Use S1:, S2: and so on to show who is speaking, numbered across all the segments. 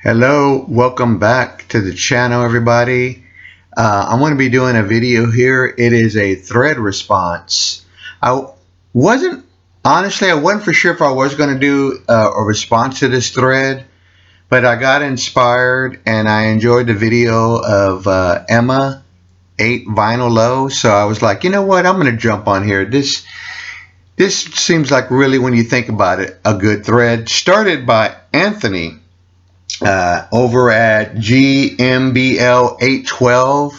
S1: Hello, welcome back to the channel, everybody. I'm going to be doing a video here. It is a thread response. I wasn't, honestly, I wasn't for sure if I was going to do a response to this thread, but I got inspired and I enjoyed the video of Emma 8 Vinyl Low. So I was like, you know what, I'm going to jump on here. This seems like, really, when you think about it, a good thread. Started by Anthony over at GMBL812.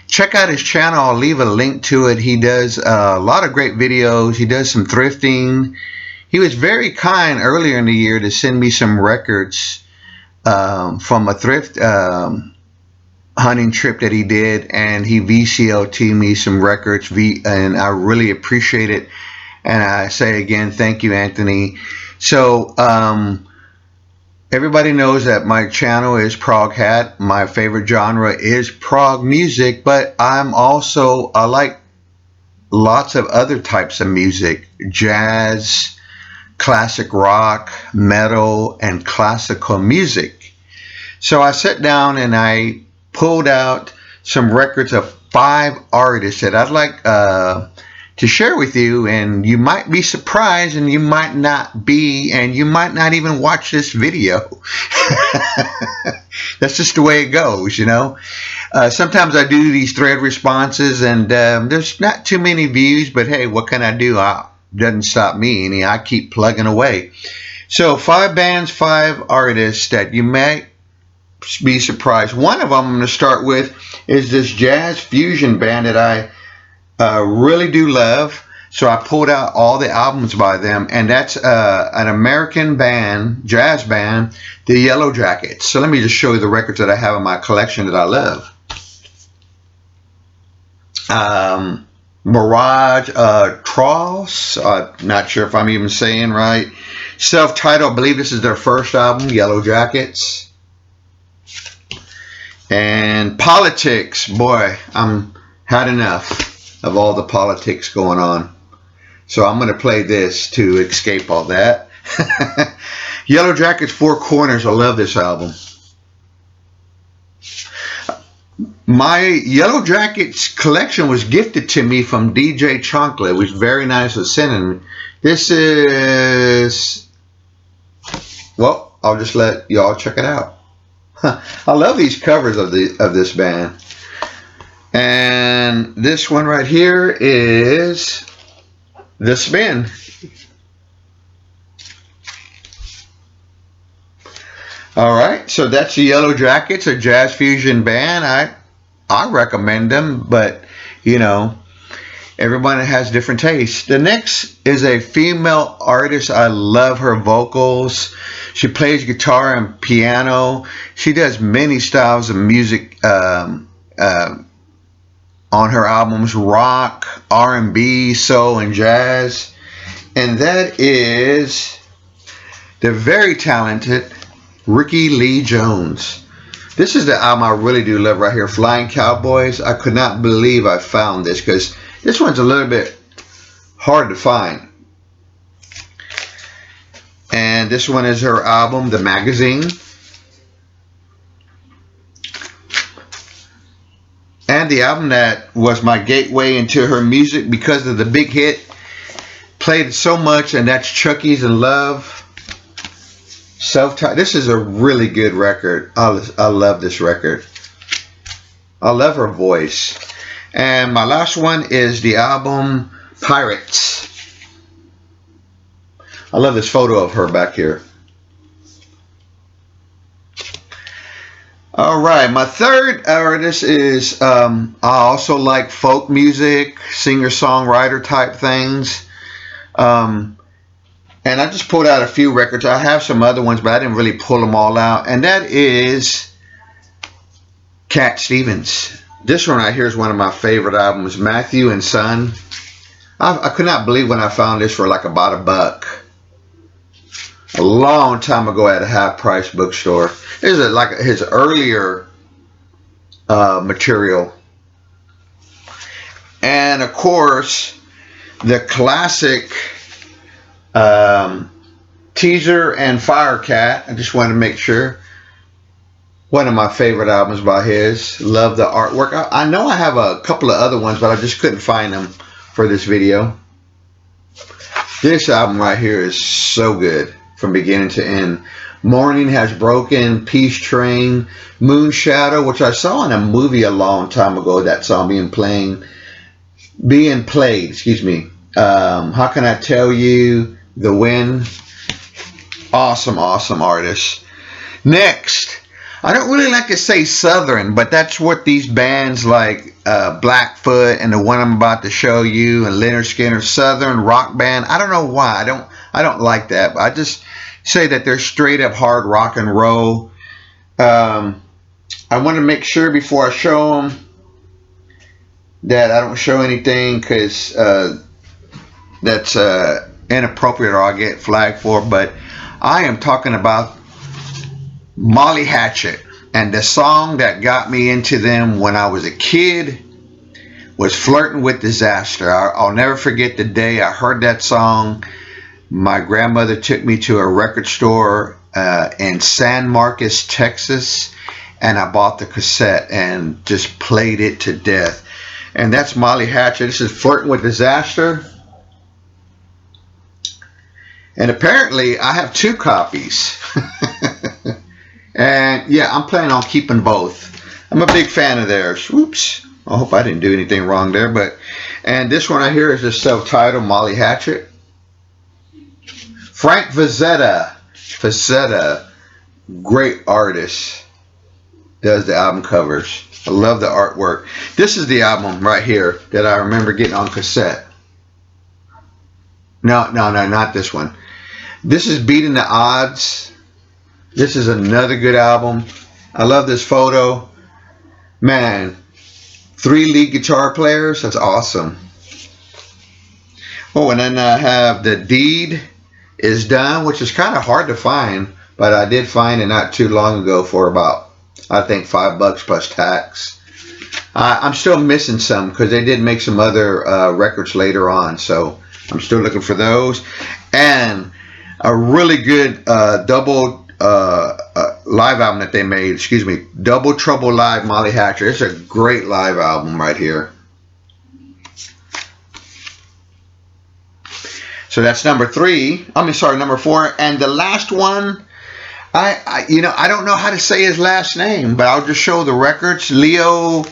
S1: Check out his channel. I'll leave a link to it. He does a lot of great videos. He does some thrifting. He was very kind earlier in the year to send me some records from a thrift hunting trip that he did, and he VCLT'd me some records, and I really appreciate it. And I say again, thank you, Anthony. So everybody knows that my channel is ProgHat. My favorite genre is prog music, but I like lots of other types of music: jazz, classic rock, metal, and classical music. So I sat down and I pulled out some records of 5 artists that I'd like to share with you, and you might be surprised, and you might not be, and you might not even watch this video. That's just the way it goes, you know. Sometimes I do these thread responses and there's not too many views, but hey, what can I do? It doesn't stop me. I keep plugging away. So 5 bands, 5 artists that you may be surprised. One of them I'm going to start with is this jazz fusion band that I really do love. So I pulled out all the albums by them, and that's an American band, jazz band, the Yellow Jackets. So let me just show you the records that I have in my collection that I love. Mirage Tross, not sure if I'm even saying right. Self-titled, I believe this is their first album, Yellow Jackets. And Politics, boy, I'm had enough of all the politics going on. So I'm going to play this to escape all that. Yellow Jackets, Four Corners. I love this album. My Yellow Jackets collection was gifted to me from DJ Chocolate, which was very nice of sending me. This is, well, I'll just let y'all check it out. I love these covers of this band. And this one right here is The Spin. Alright, so that's the Yellow Jackets, a jazz fusion band. I recommend them, but you know, everybody has different tastes. The next is a female artist. I love her vocals. She plays guitar and piano. She does many styles of music on her albums: rock, R&B, soul, and jazz. And that is the very talented Ricky Lee Jones. This is the album I really do love right here, Flying Cowboys. I could not believe I found this, because this one's a little bit hard to find. And this one is her album, The Magazine. And the album that was my gateway into her music because of the big hit, played it so much, and that's Chucky's in Love. Self-titled. This is a really good record. I love this record. I love her voice. And my last one is the album Pirates. I love this photo of her back here. Alright, my third artist is, I also like folk music, singer-songwriter type things. And I just pulled out a few records. I have some other ones, but I didn't really pull them all out. And that is Cat Stevens. This one right here is one of my favorite albums, Matthew and Son. I could not believe when I found this for like about $1. A long time ago at a half-price bookstore. This is like his earlier material. And of course, the classic Teaser and Firecat. I just want to make sure. One of my favorite albums by his. Love the artwork. I know I have a couple of other ones, but I just couldn't find them for this video. This album right here is so good from beginning to end. Morning Has Broken, Peace Train, Moon Shadow, which I saw in a movie a long time ago. That song being played. Excuse me. How Can I Tell You? The Wind. Awesome, awesome artist. Next, I don't really like to say Southern, but that's what these bands like Blackfoot and the one I'm about to show you and Leonard Skinner, Southern rock band. I don't know why. I don't like that. But I just say that they're straight up hard rock and roll. I want to make sure before I show them that I don't show anything because that's inappropriate or I'll get flagged for. But I am talking about Molly Hatchet, and the song that got me into them when I was a kid was Flirting with Disaster. I'll never forget the day I heard that song. My grandmother took me to a record store in San Marcos, Texas, and I bought the cassette and just played it to death. And that's Molly Hatchet. This is Flirting with Disaster. And apparently I have 2 copies. And yeah, I'm planning on keeping both. I'm a big fan of theirs. Whoops. I hope I didn't do anything wrong there. And this one right here is just self-titled Molly Hatchet. Frank Frazetta, great artist, does the album covers. I love the artwork. This is the album right here that I remember getting on cassette. No, not this one. This is Beating the Odds. This is another good album. I love this photo. Man, 3 lead guitar players. That's awesome. Oh, and then I have The Deed Is Done, which is kind of hard to find, but I did find it not too long ago for about, I think, $5 plus tax. I'm still missing some because they did make some other records later on, so I'm still looking for those. And a really good double live album that they made, excuse me, Double Trouble Live, Molly Hatchet. It's a great live album right here. So that's number 4. And the last one, I don't know how to say his last name, but I'll just show the records. Leo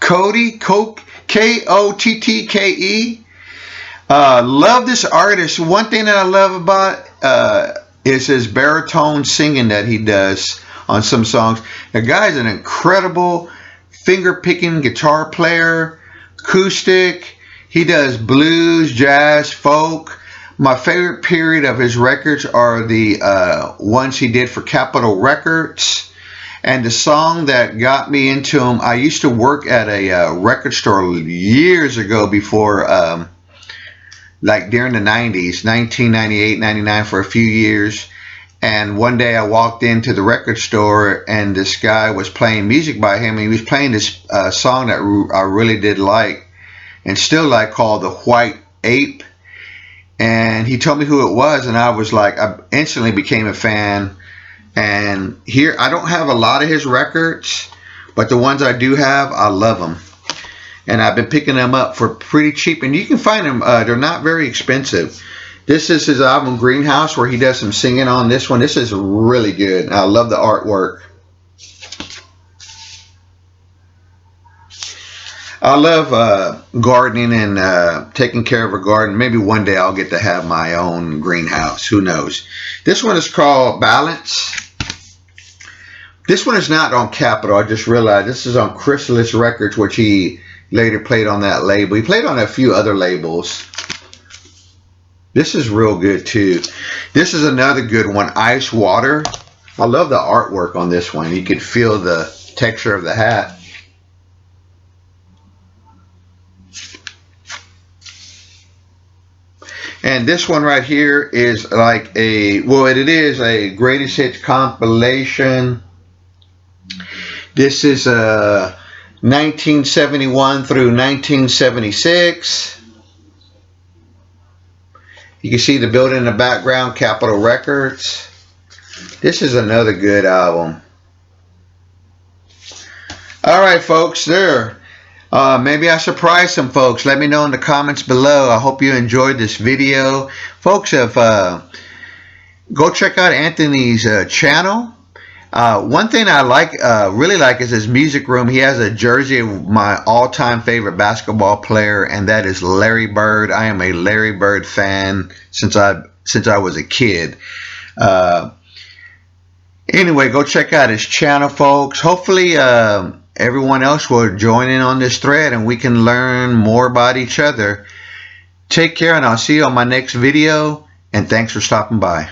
S1: Kottke, Kottke. Love this artist. One thing that I love about is his baritone singing that he does on some songs. The guy's an incredible finger-picking guitar player, acoustic. He does blues, jazz, folk. My favorite period of his records are the ones he did for Capitol Records. And the song that got me into him, I used to work at a record store years ago before, like during the 90s, 1998, 99 for a few years. And one day I walked into the record store and this guy was playing music by him. And he was playing this song that I really did like and still like, called The White Ape. And he told me who it was, and I was like, I instantly became a fan. And here, I don't have a lot of his records, but the ones I do have, I love them. And I've been picking them up for pretty cheap, and you can find them, they're not very expensive. This is his album Greenhouse, where he does some singing on this one. This is really good. I love the artwork. I love gardening and taking care of a garden. Maybe one day I'll get to have my own greenhouse. Who knows? This one is called Balance. This one is not on Capitol. I just realized this is on Chrysalis Records, which he later played on that label. He played on a few other labels. This is real good too. This is another good one, Ice Water. I love the artwork on this one. You can feel the texture of the hat. And this one right here is like a, well, it is a greatest hits compilation. This is 1971 through 1976. You can see the building in the background, Capitol Records. This is another good album. All right, folks, there. Maybe I surprised some folks. Let me know in the comments below. I hope you enjoyed this video. Folks, go check out Anthony's channel. One thing I really like is his music room. He has a jersey of my all-time favorite basketball player, and that is Larry Bird. I am a Larry Bird fan since I was a kid. Anyway, go check out his channel, folks. Hopefully, everyone else will join in on this thread and we can learn more about each other. Take care, and I'll see you on my next video, and thanks for stopping by.